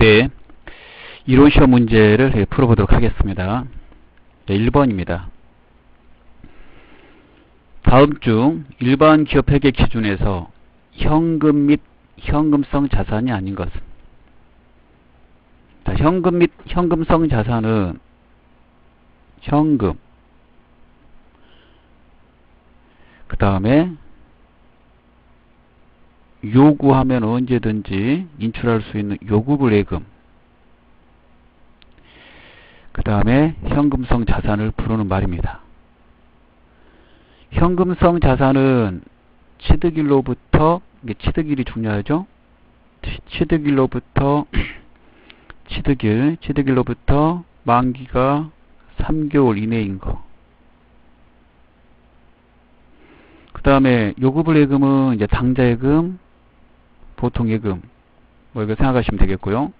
네, 이론 시험 문제를 풀어보도록 하겠습니다. 1번입니다. 다음 중 일반 기업 회계 기준에서 현금 및 현금성 자산이 아닌 것은? 현금 및 현금성 자산은 현금, 그 다음에 요구하면 언제든지 인출할 수 있는 요구불예금, 그 다음에 현금성 자산을 부르는 말입니다. 현금성 자산은 취득일로부터, 이게 취득일이 중요하죠? 취득일로부터 취득일로부터 만기가 3개월 이내인 거. 그 다음에 요구불예금은 이제 당좌예금, 보통예금, 뭐 이거 생각하시면 되겠고요.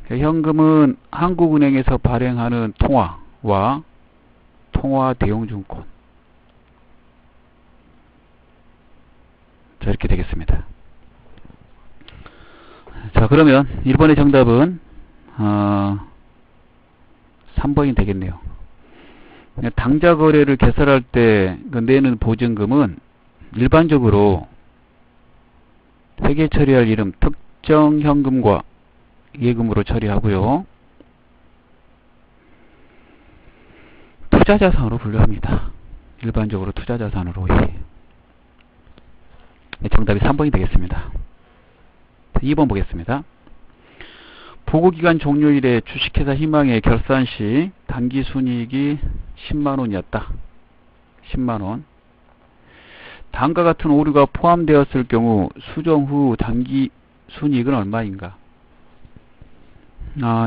현금은 한국은행에서 발행하는 통화와 통화 대용증권. 자, 이렇게 되겠습니다. 자, 그러면 1번의 정답은 3번이 되겠네요. 당좌 거래를 개설할 때 내는 보증금은 일반적으로 회계 처리할 이름 특정 현금과 예금으로 처리하고요. 투자자산으로 분류합니다. 일반적으로 투자자산으로. 정답이 3번이 되겠습니다. 2번 보겠습니다. 보고기간 종료일에 주식회사 희망의 결산 시 당기순이익이 10만원이었다. 10만원. 다음과 같은 오류가 포함되었을 경우 수정 후 당기순이익은 얼마인가?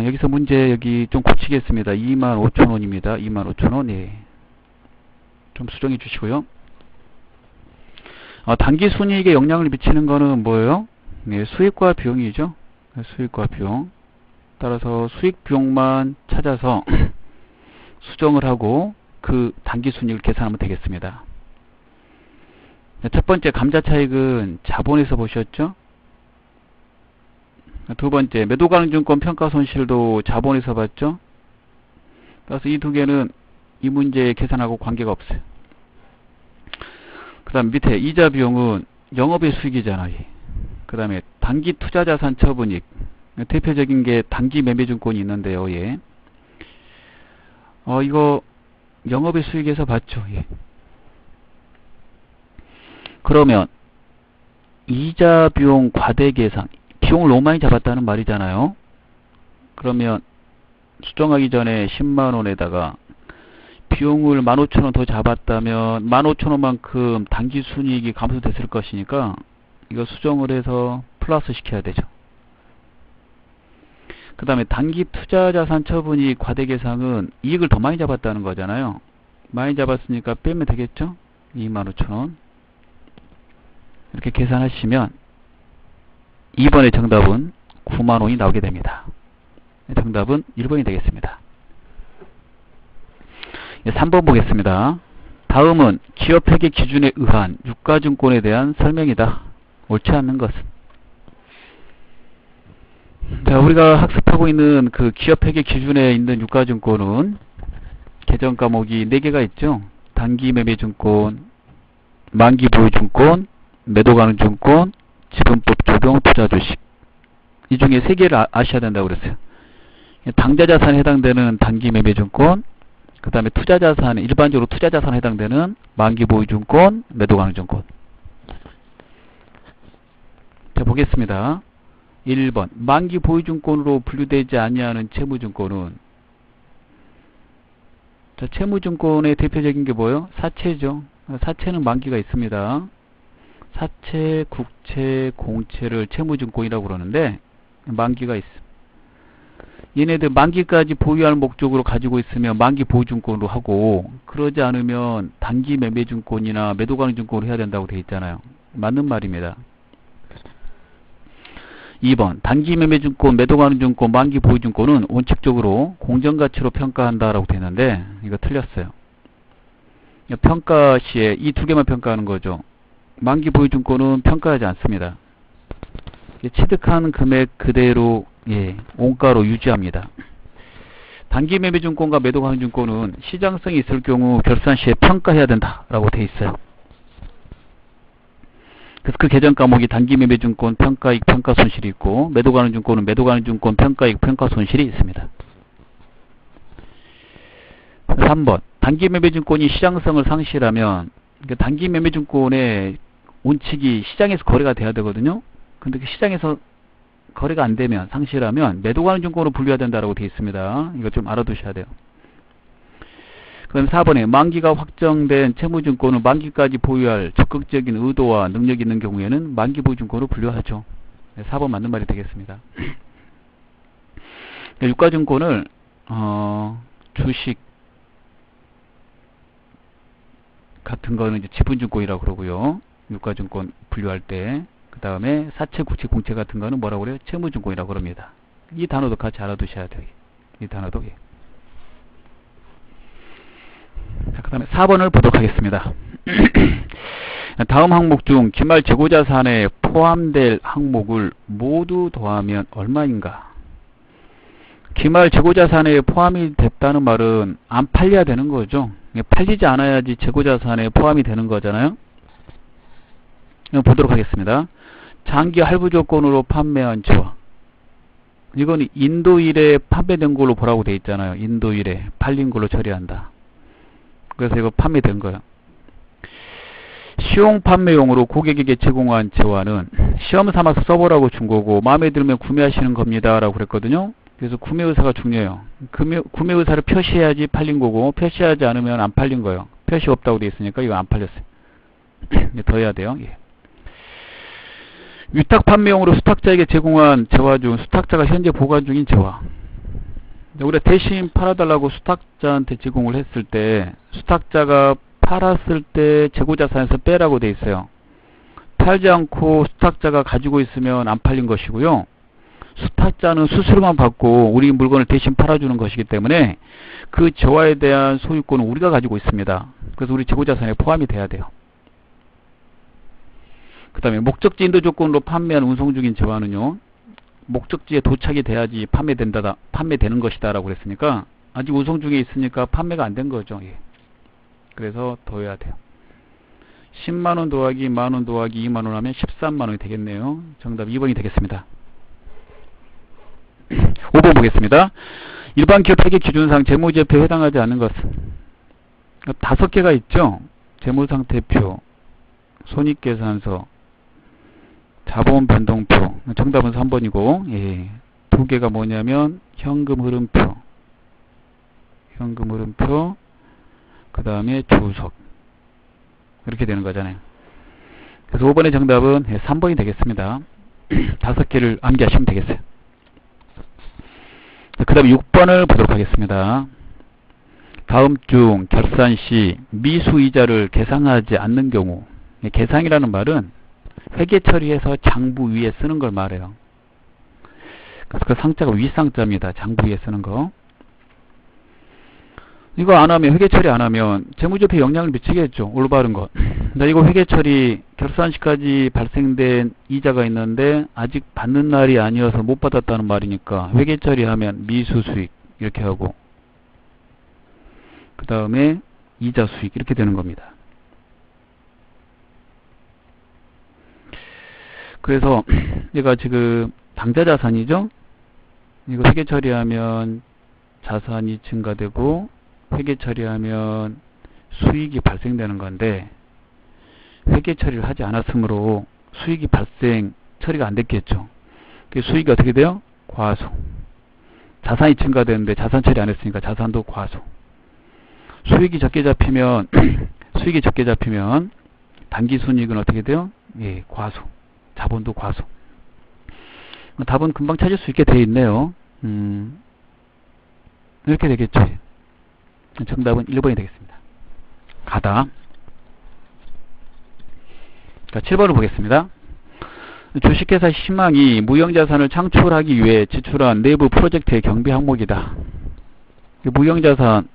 여기서 문제 여기 좀 고치겠습니다. 25,000원입니다. 25,000원. 예. 좀 수정해 주시고요. 당기순이익에 영향을 미치는 거는 뭐예요? 네, 수익과 비용이죠. 수익과 비용. 따라서 수익 비용만 찾아서 수정을 하고 그 당기순이익을 계산하면 되겠습니다. 첫 번째 감자차익은 자본에서 보셨죠? 두 번째 매도가능증권 평가손실도 자본에서 봤죠? 따라서 이 두 개는 이 문제의 계산하고 관계가 없어요. 그 다음 밑에 이자 비용은 영업의 수익이잖아요. 그 다음에 단기 투자자산 처분익, 대표적인 게 단기 매매증권이 있는데요. 예. 이거 영업의 수익에서 봤죠. 예. 그러면 이자 비용 과대 계산, 비용을 너무 많이 잡았다는 말이잖아요. 그러면 수정하기 전에 10만원에다가 비용을 15,000원 더 잡았다면 15,000원만큼 당기순이익이 감소됐을 것이니까 이거 수정을 해서 플러스 시켜야 되죠. 그 다음에 단기 투자자산 처분이 과대계상은 이익을 더 많이 잡았다는 거잖아요. 많이 잡았으니까 빼면 되겠죠. 25,000원. 이렇게 계산하시면 2번의 정답은 9만원이 나오게 됩니다. 정답은 1번이 되겠습니다. 3번 보겠습니다. 다음은 기업회계 기준에 의한 유가증권에 대한 설명이다. 옳지 않는 것은? 자, 우리가 학습하고 있는 그 기업회계 기준에 있는 유가증권은 개정 과목이 4개가 있죠. 단기매매증권, 만기보유증권, 매도가능증권, 지분법 적용 투자주식. 이 중에 3개를 아셔야 된다고 그랬어요. 당좌자산에 해당되는 단기매매증권, 그 다음에 투자자산, 일반적으로 투자자산에 해당되는 만기보유증권, 매도가능증권. 자, 보겠습니다. 1번 만기보유증권으로 분류되지 아니하는 채무증권은, 자, 채무증권의 대표적인 게 뭐예요? 사채죠. 사채는 만기가 있습니다. 사채, 국채, 공채를 채무증권이라고 그러는데 만기가 있습니다. 얘네들 만기까지 보유할 목적으로 가지고 있으면 만기보유증권으로 하고, 그러지 않으면 단기매매증권이나 매도가능증권으로 해야 된다고 되어 있잖아요. 맞는 말입니다. 2번 단기매매증권, 매도가능증권, 만기보유증권은 원칙적으로 공정가치로 평가한다라고 되어 있는데 이거 틀렸어요. 평가 시에 이 두 개만 평가하는 거죠. 만기보유증권은 평가하지 않습니다. 취득한 금액 그대로 원가로 유지합니다. 단기 매매증권과 매도가능증권은 시장성이 있을 경우 결산 시에 평가해야 된다라고 돼 있어요. 그래서 그 계정 과목이 단기 매매증권 평가이익 평가손실이 있고, 매도가능증권은 매도가능증권 평가이익 평가손실이 있습니다. 3번 단기 매매증권이 시장성을 상실하면, 단기 매매증권의 원칙이 시장에서 거래가 돼야 되거든요. 근데 그 시장에서 거래가 안 되면, 상실하면 매도가능증권으로 분류해야 된다고 되어 있습니다. 이거 좀 알아두셔야 돼요. 그다음 4번에 만기가 확정된 채무증권은 만기까지 보유할 적극적인 의도와 능력이 있는 경우에는 만기 보유증권으로 분류하죠. 4번 맞는 말이 되겠습니다. 유가증권을 주식 같은 거는 이제 지분증권이라고 그러고요. 유가증권 분류할 때. 그 다음에 사채, 구채, 공채 같은 거는 뭐라고 그래요? 채무증권이라고 그럽니다. 이 단어도 같이 알아두셔야 돼요. 이 단어도. 자, 그 다음에 4번을 보도록 하겠습니다. 다음 항목 중 기말 재고자산에 포함될 항목을 모두 더하면 얼마인가? 기말 재고자산에 포함이 됐다는 말은 안 팔려야 되는 거죠. 팔리지 않아야지 재고자산에 포함이 되는 거잖아요. 보도록 하겠습니다. 장기 할부 조건으로 판매한 지와, 이건 인도일에 판매된 걸로 보라고 되어 있잖아요. 인도일에 팔린 걸로 처리한다. 그래서 이거 판매된 거예요. 시용 판매용으로 고객에게 제공한 재화는 시험 삼아서 써보라고 준 거고, 마음에 들면 구매하시는 겁니다 라고 그랬거든요. 그래서 구매 의사가 중요해요. 구매 의사를 표시해야지 팔린 거고, 표시하지 않으면 안 팔린 거예요. 표시 없다고 되어 있으니까 이거 안 팔렸어요. 더 해야 돼요. 위탁 판매용으로 수탁자에게 제공한 재화 중 수탁자가 현재 보관 중인 재화, 우리가 대신 팔아달라고 수탁자한테 제공을 했을 때, 수탁자가 팔았을 때 재고자산에서 빼라고 돼 있어요. 팔지 않고 수탁자가 가지고 있으면 안 팔린 것이고요. 수탁자는 수수료만 받고 우리 물건을 대신 팔아주는 것이기 때문에 그 재화에 대한 소유권은 우리가 가지고 있습니다. 그래서 우리 재고자산에 포함이 돼야 돼요. 그 다음에 목적지 인도 조건으로 판매한 운송 중인 재화는요, 목적지에 도착이 돼야지 판매되는 것이다 라고 그랬으니까 아직 운송 중에 있으니까 판매가 안 된 거죠. 그래서 더해야 돼요. 10만원 더하기 만원 더하기 2만원 하면 13만원이 되겠네요. 정답 2번이 되겠습니다. 5번 보겠습니다. 일반 기업 회계 기준상 재무제표에 해당하지 않는 것은 5개가 있죠. 재무상태표, 손익계산서, 자본변동표. 정답은 3번이고, 2개가 뭐냐면 현금흐름표, 그 다음에 주석, 이렇게 되는 거잖아요. 그래서 5번의 정답은 3번이 되겠습니다. 5개를 암기하시면 되겠어요. 그 다음에 6번을 보도록 하겠습니다. 다음 중 결산 시 미수이자를 계상하지 않는 경우, 계상이라는 말은 회계 처리해서 장부 위에 쓰는 걸 말해요. 그래서 그 상자가 윗상자입니다. 장부 위에 쓰는 거. 이거 안 하면, 회계 처리 안 하면 재무제표에 영향을 미치겠죠. 올바른 것. 이거 회계 처리 결산 시까지 발생된 이자가 있는데 아직 받는 날이 아니어서 못 받았다는 말이니까 회계 처리하면 미수 수익 이렇게 하고, 그 다음에 이자 수익 이렇게 되는 겁니다. 그래서 얘가 지금 당좌 자산이죠. 이거 회계 처리하면 자산이 증가되고 회계 처리하면 수익이 발생되는 건데, 회계 처리를 하지 않았으므로 수익이 발생 처리가 안 됐겠죠. 그 수익이 어떻게 돼요? 과수. 자산이 증가되는데 자산 처리 안 했으니까 자산도 과수. 수익이 적게 잡히면 단기순이익은 어떻게 돼요? 과수. 자본도 과수. 답은 금방 찾을 수 있게 되어 있네요. 이렇게 되겠죠. 정답은 1번이 되겠습니다. 가다. 자, 7번을 보겠습니다. 주식회사 희망이 무형자산을 창출하기 위해 지출한 내부 프로젝트의 경비 항목이다. 무형자산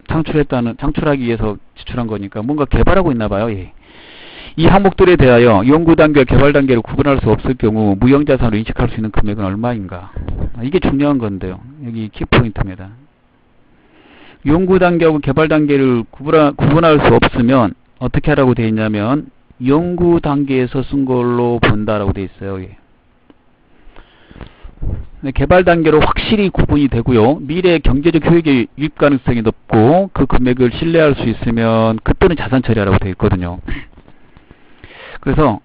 창출하기 위해서 지출한 거니까 뭔가 개발하고 있나 봐요. 이 항목들에 대하여 연구 단계와 개발 단계를 구분할 수 없을 경우 무형자산으로 인식할 수 있는 금액은 얼마인가? 이게 중요한 건데요. 여기 키포인트입니다. 연구 단계하고 개발 단계를 구분할 수 없으면 어떻게 하라고 되어 있냐면 연구 단계에서 쓴 걸로 본다라고 되어 있어요. 예. 개발 단계로 확실히 구분이 되고요. 미래 경제적 효익의 유입 가능성이 높고 그 금액을 신뢰할 수 있으면 그때는 자산 처리하라고 되어 있거든요. 그래서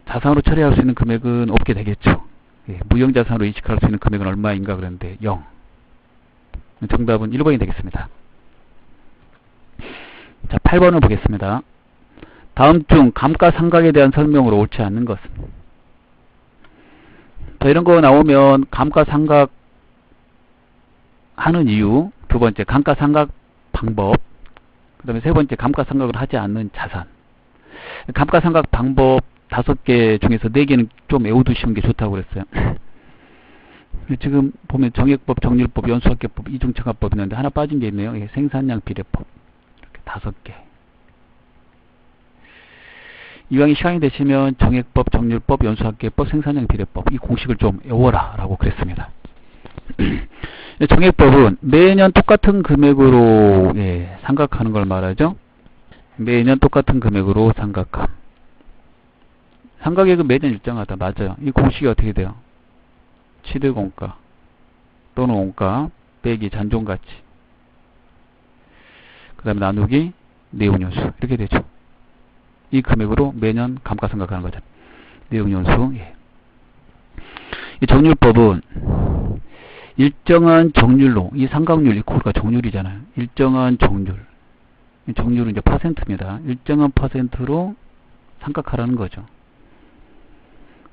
자산으로 처리할 수 있는 금액은 없게 되겠죠. 예. 무형자산으로 인식할 수 있는 금액은 얼마인가 그랬는데 0. 정답은 1번이 되겠습니다. 자, 8번을 보겠습니다. 다음 중 감가상각에 대한 설명으로 옳지 않는 것은? 자, 이런 거 나오면 감가상각 하는 이유, 두 번째 감가상각 방법, 그 다음에 세 번째 감가상각을 하지 않는 자산. 감가상각 방법 5개 중에서 4개는 좀 외워두시는 게 좋다고 그랬어요. 지금 보면 정액법, 정률법, 연수학계법, 이중처가법 있는데 하나 빠진 게 있네요. 생산량 비례법. 이렇게 5개. 이왕에 시간이 되시면 정액법, 정률법, 연수학계법, 생산량 비례법 이 공식을 좀 외워라 라고 그랬습니다. 정액법은 매년 똑같은 금액으로 상각하는 걸 말하죠. 매년 똑같은 금액으로 상각함. 상각액은 매년 일정하다. 맞아요. 이 공식이 어떻게 돼요? 취득원가 또는 원가 빼기 잔존가치, 그 다음에 나누기 내용연수 이렇게 되죠. 이 금액으로 매년 감가상각하는 거죠. 내용연수. 이 정률법은 일정한 정률로, 이 상각률 이코가 정률이잖아요. 일정한 정률. 이 정률은 이제 퍼센트입니다. 일정한 퍼센트로 상각하라는 거죠.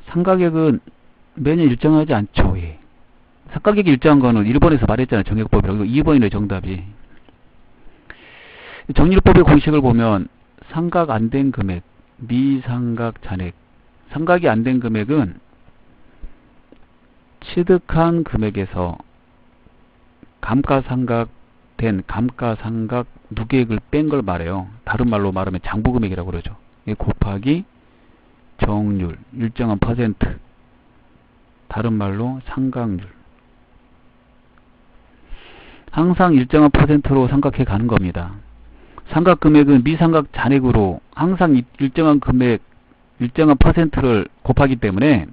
상각액은 매년 일정하지 않죠. 상각액이 일정한 거는 1번에서 말했잖아요. 정액법이라고. 2번이네 정답이. 정률법의 공식을 보면 상각 안 된 금액, 미상각 잔액. 상각이 안 된 금액은 취득한 금액에서 감가상각 된 감가상각 누계액을 뺀 걸 말해요. 다른 말로 말하면 장부금액이라고 그러죠. 곱하기 정률, 일정한 퍼센트. 다른 말로 상각률. 항상 일정한 퍼센트로 상각해 가는 겁니다. 상각 금액은 미상각 잔액으로 항상 일정한 금액, 일정한 퍼센트를 곱하기 때문에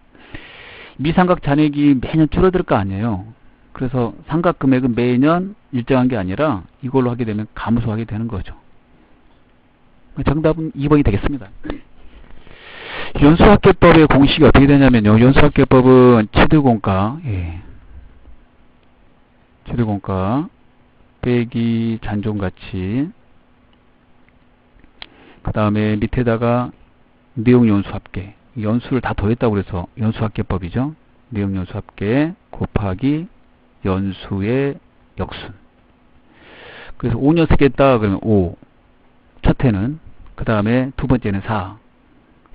미상각 잔액이 매년 줄어들 거 아니에요. 그래서 상각 금액은 매년 일정한 게 아니라 이걸로 하게 되면 감소하게 되는 거죠. 정답은 2번이 되겠습니다. 연수학계법의 공식이 어떻게 되냐면요. 연수학계법은 취득원가, 취득원가 빼기 잔존가치, 그 다음에 밑에다가 내용연수합계, 연수를 다 더했다고 그래서 연수학계법이죠. 내용연수합계 곱하기 연수의 역순. 그래서 5년 쓰겠다 그러면 5, 첫 해는, 그 다음에 두 번째는 4,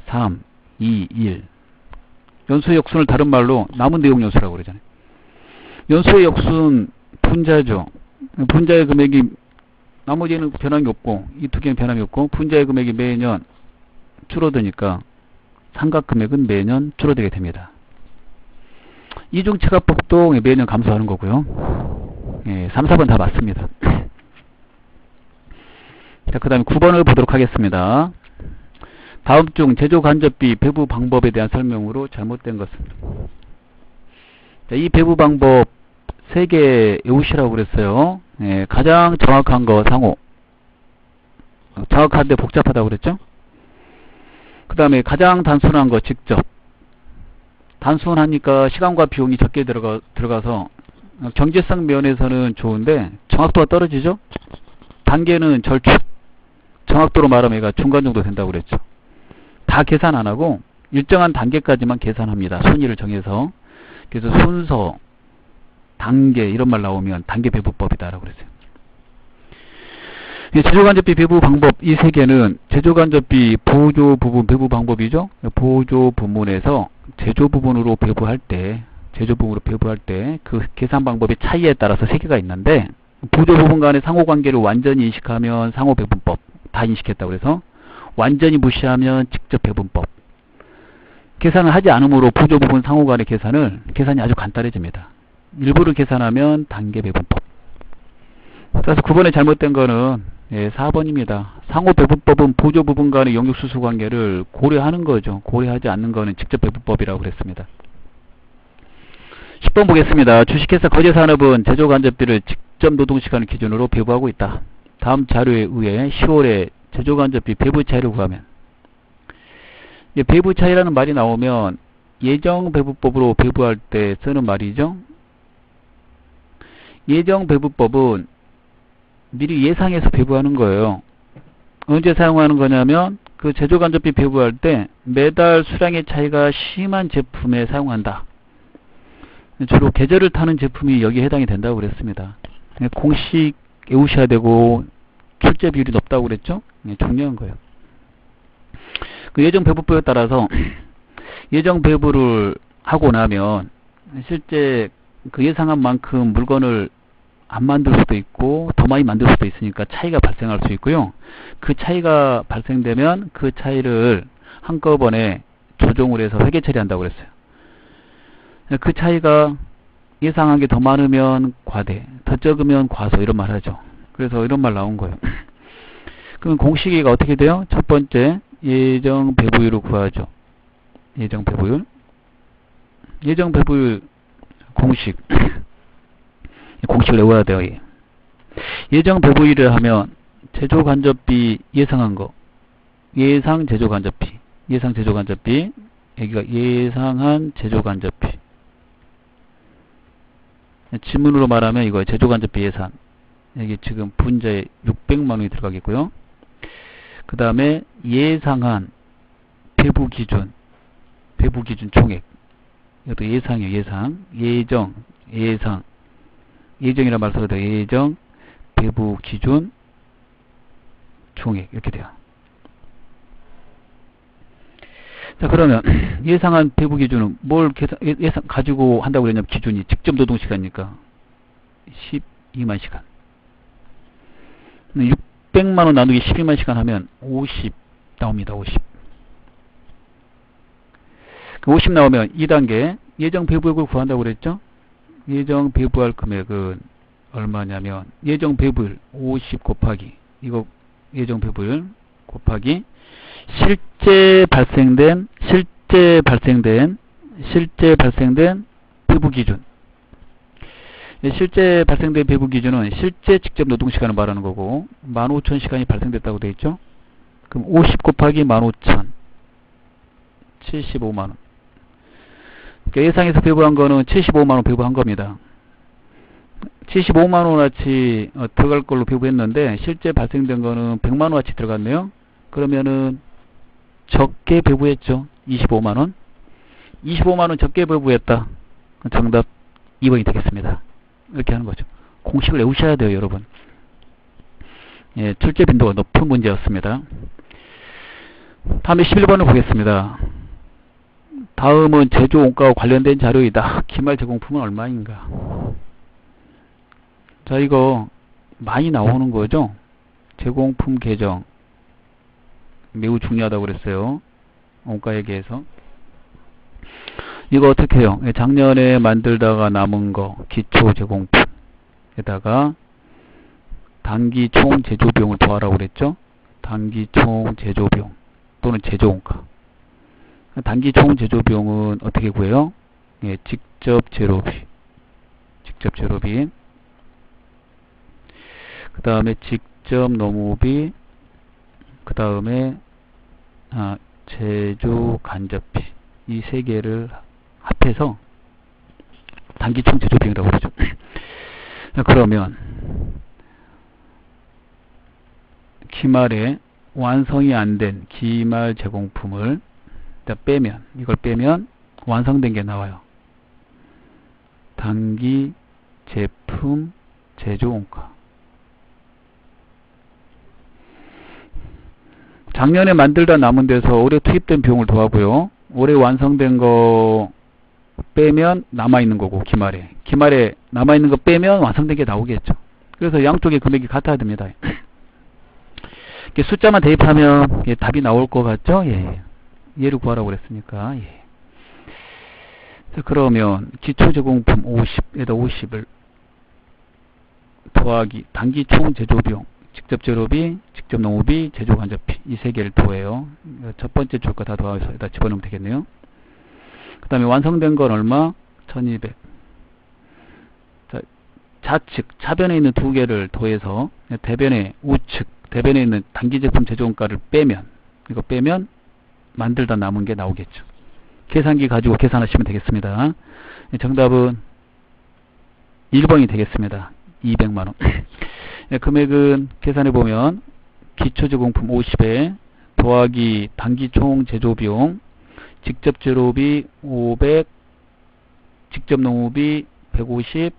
3, 2, 1. 연수의 역순을 다른 말로 남은 내용 연수라고 그러잖아요. 연수의 역순 분자죠. 분자의 금액이 나머지는 변함이 없고 이 두 개는 변함이 없고 분자의 금액이 매년 줄어드니까 상각 금액은 매년 줄어들게 됩니다. 이중채가법도 매년 감소하는 거고요. 3, 4번 다 맞습니다. 자, 그 다음에 9번을 보도록 하겠습니다. 다음 중 제조간접비 배부 방법에 대한 설명으로 잘못된 것은? 자, 이 배부 방법 3개 외우시라고 그랬어요. 가장 정확한 거 상호. 정확한데 복잡하다고 그랬죠? 그 다음에 가장 단순한 거 직접. 단순하니까 시간과 비용이 적게 들어가서 경제성 면에서는 좋은데 정확도가 떨어지죠? 단계는 절축. 정확도로 말하면 얘가 중간 정도 된다고 그랬죠. 다 계산 안 하고 일정한 단계까지만 계산합니다. 순위를 정해서. 그래서 순서, 단계 이런 말 나오면 단계 배부법이다 라고 그랬어요. 제조간접비 배부 방법 이 3개는 제조간접비 보조 부분 배부 방법이죠. 보조 부문에서 제조 부분으로 배부할 때 그 계산 방법의 차이에 따라서 3개가 있는데 보조 부분 간의 상호관계를 완전히 인식하면 상호배분법 다 인식했다고 그래서 완전히 무시하면 직접 배분법. 계산을 하지 않으므로 부조 부분 상호 간의 계산이 아주 간단해집니다. 일부를 계산하면 단계 배분법. 그래서 9번에 잘못된 거는 4번입니다. 상호 배분법은 부조 부분 간의 용역수수 관계를 고려하는 거죠. 고려하지 않는 거는 직접 배분법이라고 그랬습니다. 10번 보겠습니다. 주식회사 거제산업은 제조간접비를 직접 노동시간을 기준으로 배부하고 있다. 다음 자료에 의해 10월에 제조간접비 배부 차이를 구하면, 배부 차이라는 말이 나오면 예정 배부법으로 배부할 때 쓰는 말이죠. 예정 배부법은 미리 예상해서 배부하는 거예요. 언제 사용하는 거냐면 그 제조간접비 배부할 때 매달 수량의 차이가 심한 제품에 사용한다. 주로 계절을 타는 제품이 여기에 해당이 된다고 그랬습니다. 공식 외우셔야 되고 출제 비율이 높다고 그랬죠. 중요한 거예요. 그 예정 배부법에 따라서 예정 배부를 하고 나면 실제 그 예상한 만큼 물건을 안 만들 수도 있고 더 많이 만들 수도 있으니까 차이가 발생할 수 있고요. 그 차이가 발생되면 그 차이를 한꺼번에 조정을 해서 회계 처리한다고 그랬어요. 그 차이가 예상한 게 더 많으면 과대, 더 적으면 과소, 이런 말 하죠. 그래서 이런 말 나온 거예요. 그럼 공식이가 어떻게 돼요? 첫 번째, 예정 배부율을 구하죠. 예정 배부율. 예정 배부율 공식. 공식을 외워야 돼요. 예정 배부율을 하면 제조간접비 예상한 거. 예상 제조간접비. 예상 제조간접비. 여기가 예상한 제조간접비. 지문으로 말하면 이거 제조간접비 예산. 여기 지금 분자에 600만원이 들어가겠고요. 그 다음에 예상한 배부기준. 배부기준 총액. 이것도 예상이에요. 예상. 예정. 예상. 예정이라 말 써도 돼요. 예정. 배부기준. 총액. 이렇게 돼요. 자, 그러면 예상한 배부 기준은 뭘 예상 가지고 한다고 그랬냐면 기준이 직접 노동 시간이니까 12만 시간. 600만 원 나누기 12만 시간 하면 50 나옵니다. 50. 50 나오면 2단계 예정 배부액을 구한다고 그랬죠? 예정 배부할 금액은 얼마냐면 예정 배부율 50 곱하기 이거 예정 배부율 곱하기 실제 발생된 배부 기준. 실제 발생된 배부 기준은 실제 직접 노동 시간을 말하는 거고 15,000시간이 발생됐다고 되어 있죠. 그럼 50 곱하기 15,000 75만 원. 그러니까 예상에서 배부한 거는 75만 원 배부한 겁니다. 75만 원어치 들어갈 걸로 배부했는데 실제 발생된 거는 100만 원어치 들어갔네요. 그러면은 적게 배부했죠. 25만 원. 25만 원 적게 배부했다. 정답 2번이 되겠습니다. 이렇게 하는 거죠. 공식을 외우셔야 돼요, 여러분. 예, 출제 빈도가 높은 문제였습니다. 다음에 11번을 보겠습니다. 다음은 제조 원가와 관련된 자료이다. 기말 제공품은 얼마인가? 자, 이거 많이 나오는 거죠. 제공품 계정 매우 중요하다고 그랬어요. 원가 얘기해서. 이거 어떻게 해요? 작년에 만들다가 남은 거 기초 제공품에다가 단기 총 제조 비용을 더하라고 그랬죠. 단기 총 제조 비용 또는 제조 원가. 단기 총 제조 비용은 어떻게 구해요? 예, 직접 재료비. 직접 재료비. 그 다음에 직접 노무비. 그 다음에 제조 간접비. 이 세 개를 합해서 단기 총 제조 비용이라고 그러죠. 그러면 기말에 완성이 안 된 기말 제공품을 빼면, 이걸 빼면 완성된 게 나와요. 단기 제품 제조 원가. 작년에 만들다 남은 데서 올해 투입된 비용을 더하고요. 올해 완성된 거 빼면 남아있는 거고, 기말에 남아있는 거 빼면 완성된 게 나오겠죠. 그래서 양쪽의 금액이 같아야 됩니다. 이렇게 숫자만 대입하면 답이 나올 것 같죠? 예. 얘를 구하라고 그랬으니까. 예. 자, 그러면 기초제공품 50에다 50을 더하기 단기 총 제조비용, 직접 재료비, 직접 농업비, 제조 간접비, 이 세 개를 더해요. 첫 번째 줄 거 다 더해서 여기다 집어넣으면 되겠네요. 그 다음에 완성된 건 얼마? 1200. 자, 좌측, 차변에 있는 두 개를 더해서 대변에 우측, 대변에 있는 단기 제품 제조원가를 빼면, 이거 빼면 만들다 남은 게 나오겠죠. 계산기 가지고 계산하시면 되겠습니다. 정답은 1번이 되겠습니다. 200만원. 금액은 계산해보면 기초제공품 50에 더하기 단기 총 제조비용, 직접 재료비 500, 직접 농업비 150,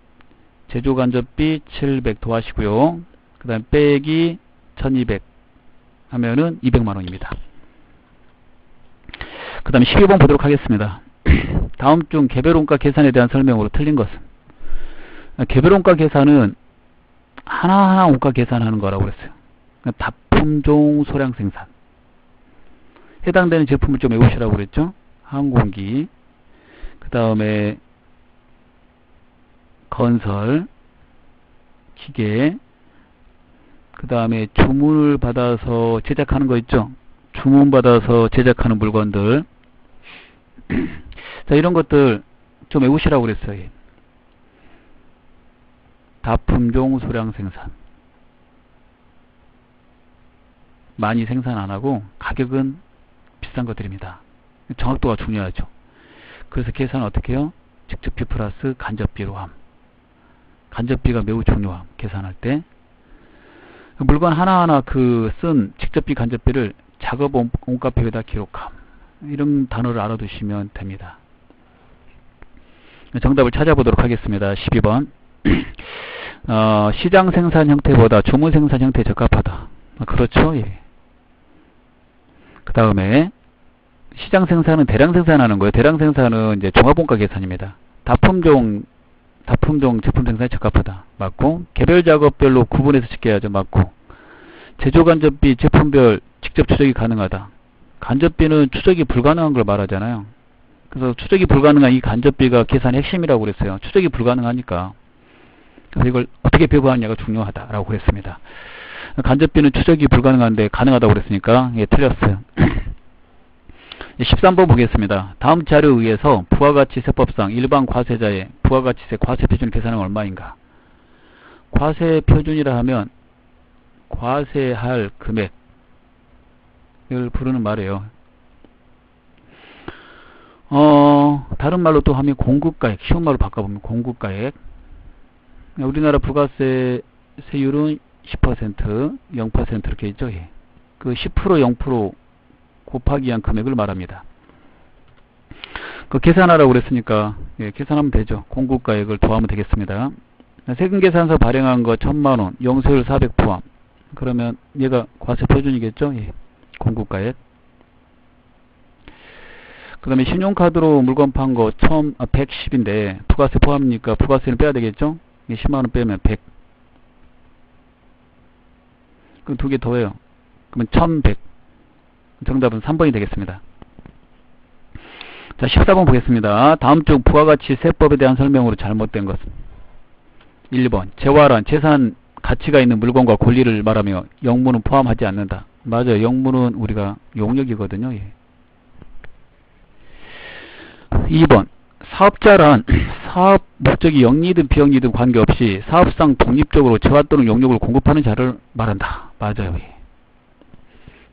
제조 간접비 700 더하시고요. 그 다음 빼기 1200 하면은 200만원입니다. 그 다음에 12번 보도록 하겠습니다. 다음 중 개별원가 계산에 대한 설명으로 틀린 것은? 개별원가 계산은 하나하나 원가 계산하는 거라고 그랬어요. 다품종 소량 생산. 해당되는 제품을 좀 외우시라고 그랬죠. 항공기, 그 다음에 건설, 기계, 그 다음에 주문을 받아서 제작하는 거 있죠. 주문 받아서 제작하는 물건들. 자, 이런 것들 좀 외우시라고 그랬어요. 다품종 소량 생산. 많이 생산 안 하고 가격은 비싼 것들입니다. 정확도가 중요하죠. 그래서 계산은 어떻게 해요? 직접비 플러스 간접비로 함. 간접비가 매우 중요함. 계산할 때. 물건 하나하나 쓴 직접비 간접비를 작업 원가표에다 기록함. 이런 단어를 알아두시면 됩니다. 정답을 찾아보도록 하겠습니다. 12번. 시장 생산 형태보다 주문 생산 형태에 적합하다. 그렇죠? 예. 그 다음에 시장 생산은 대량 생산하는 거예요. 대량 생산은 이제 종합원가 계산입니다. 다품종 제품 생산에 적합하다. 맞고. 개별 작업별로 구분해서 지켜야죠. 맞고. 제조 간접비 제품별 직접 추적이 가능하다. 간접비는 추적이 불가능한 걸 말하잖아요. 그래서 추적이 불가능한 이 간접비가 계산의 핵심이라고 그랬어요. 추적이 불가능하니까. 그래서 이걸 어떻게 배분하느냐가 중요하다라고 그랬습니다. 간접비는 추적이 불가능한데 가능하다고 그랬으니까 예, 틀렸어요. 13번 보겠습니다. 다음 자료에 의해서 부가가치세법상 일반 과세자의 부가가치세 과세표준 계산은 얼마인가? 과세표준이라 하면 과세할 금액을 부르는 말이에요. 다른 말로 또 하면 공급가액, 쉬운 말로 바꿔보면 공급가액. 우리나라 부가세 세율은 10%, 0% 이렇게 있죠. 예. 그 10%, 0% 곱하기 한 금액을 말합니다. 그 계산하라고 그랬으니까 예, 계산하면 되죠. 공급가액을 더하면 되겠습니다. 세금계산서 발행한 거 1000만원, 영세율 400 포함. 그러면 얘가 과세 표준이겠죠. 예. 공급가액. 그 다음에 신용카드로 물건 판 거 110인데 부가세 포함이니까 부가세는 빼야 되겠죠. 10만원 빼면 100. 그럼 두 개 더해요. 그러면 1100. 정답은 3번이 되겠습니다. 자, 14번 보겠습니다. 다음 중 부가가치세법에 대한 설명으로 잘못된 것은? 1번. 재화란 재산 가치가 있는 물건과 권리를 말하며 영문은 포함하지 않는다. 맞아요. 영문은 우리가 용역이거든요. 예. 2번. 사업자란 사업 목적이 영리든 비영리든 관계없이 사업상 독립적으로 재화 또는 용역을 공급하는 자를 말한다. 맞아요. 예.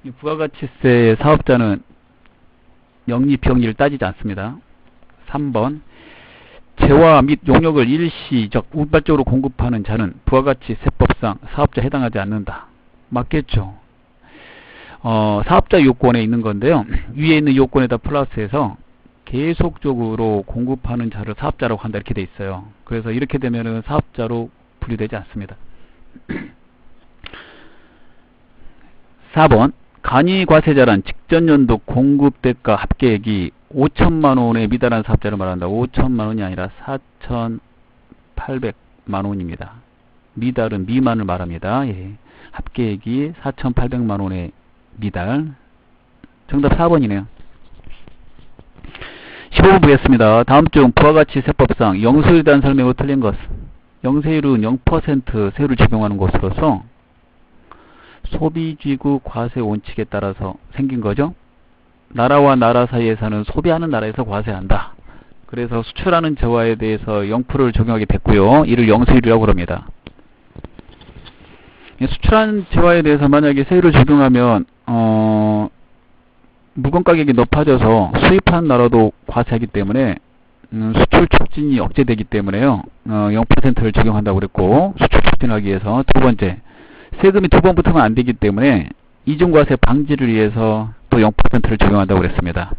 이 부가가치세의 사업자는 영리 비영리를 따지지 않습니다. 3번. 재화 및 용역을 일시적 운발적으로 공급하는 자는 부가가치세법상 사업자에 해당하지 않는다. 맞겠죠. 사업자 요건에 있는 건데요. 위에 있는 요건에다 플러스해서 계속적으로 공급하는 자를 사업자라고 한다 이렇게 돼 있어요. 그래서 이렇게 되면은 사업자로 분류되지 않습니다. 4번. 간이과세자란 직전연도 공급대가 합계액이 5천만원에 미달한 사업자를 말한다. 5천만원이 아니라 4,800만원입니다. 미달은 미만을 말합니다. 예. 합계액이 4,800만원의 미달. 정답 4번이네요. 15번 보겠습니다. 다음 중 부가가치 세법상 영세율에 대한 설명으로 틀린 것. 영세율은 0% 세율을 적용하는 것으로서 소비지구 과세 원칙에 따라서 생긴 거죠. 나라와 나라 사이에서는 소비하는 나라에서 과세한다. 그래서 수출하는 재화에 대해서 0%를 적용하게 됐고요. 이를 영세율이라고 그럽니다. 수출한 재화에 대해서 만약에 세율을 적용하면 물건 가격이 높아져서 수입하는 나라도 과세하기 때문에 수출 촉진이 억제되기 때문에요. 0%를 적용한다고 그랬고, 수출 촉진하기 위해서. 두 번째, 세금이 두 번 붙으면 안 되기 때문에 이중과세 방지를 위해서 또 0%를 적용한다고 그랬습니다.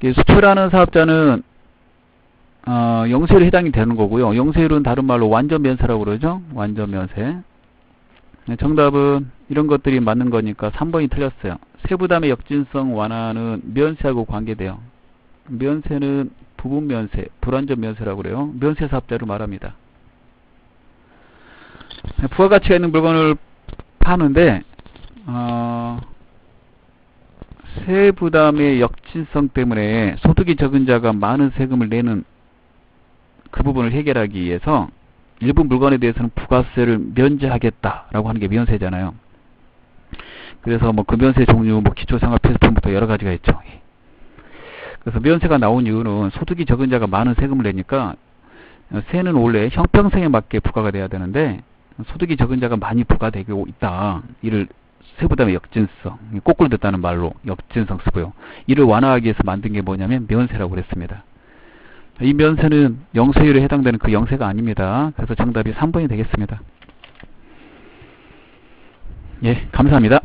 수출하는 사업자는 영세율에 해당이 되는 거고요. 영세율은 다른 말로 완전 면세라고 그러죠. 완전 면세. 정답은 이런 것들이 맞는 거니까 3번이 틀렸어요. 세부담의 역진성 완화는 면세하고 관계돼요. 면세는 부분 면세, 불완전 면세라고 그래요. 면세 사업자를 말합니다. 부가가치가 있는 물건을 파는데 세부담의 역진성 때문에 소득이 적은 자가 많은 세금을 내는 그 부분을 해결하기 위해서 일부 물건에 대해서는 부가세를 면제하겠다라고 하는 게 면세잖아요. 그래서 뭐 그 면세 종류, 뭐 기초생활필수품부터 여러 가지가 있죠. 그래서 면세가 나온 이유는 소득이 적은 자가 많은 세금을 내니까 세는 원래 형평성에 맞게 부과가 돼야 되는데 소득이 적은 자가 많이 부과되고 있다. 이를 세부담의 역진성, 거꾸로 됐다는 말로 역진성 쓰고요. 이를 완화하기 위해서 만든 게 뭐냐면 면세라고 그랬습니다. 이 면세는 영세율에 해당되는 그 영세가 아닙니다. 그래서 정답이 3번이 되겠습니다. 예, 감사합니다.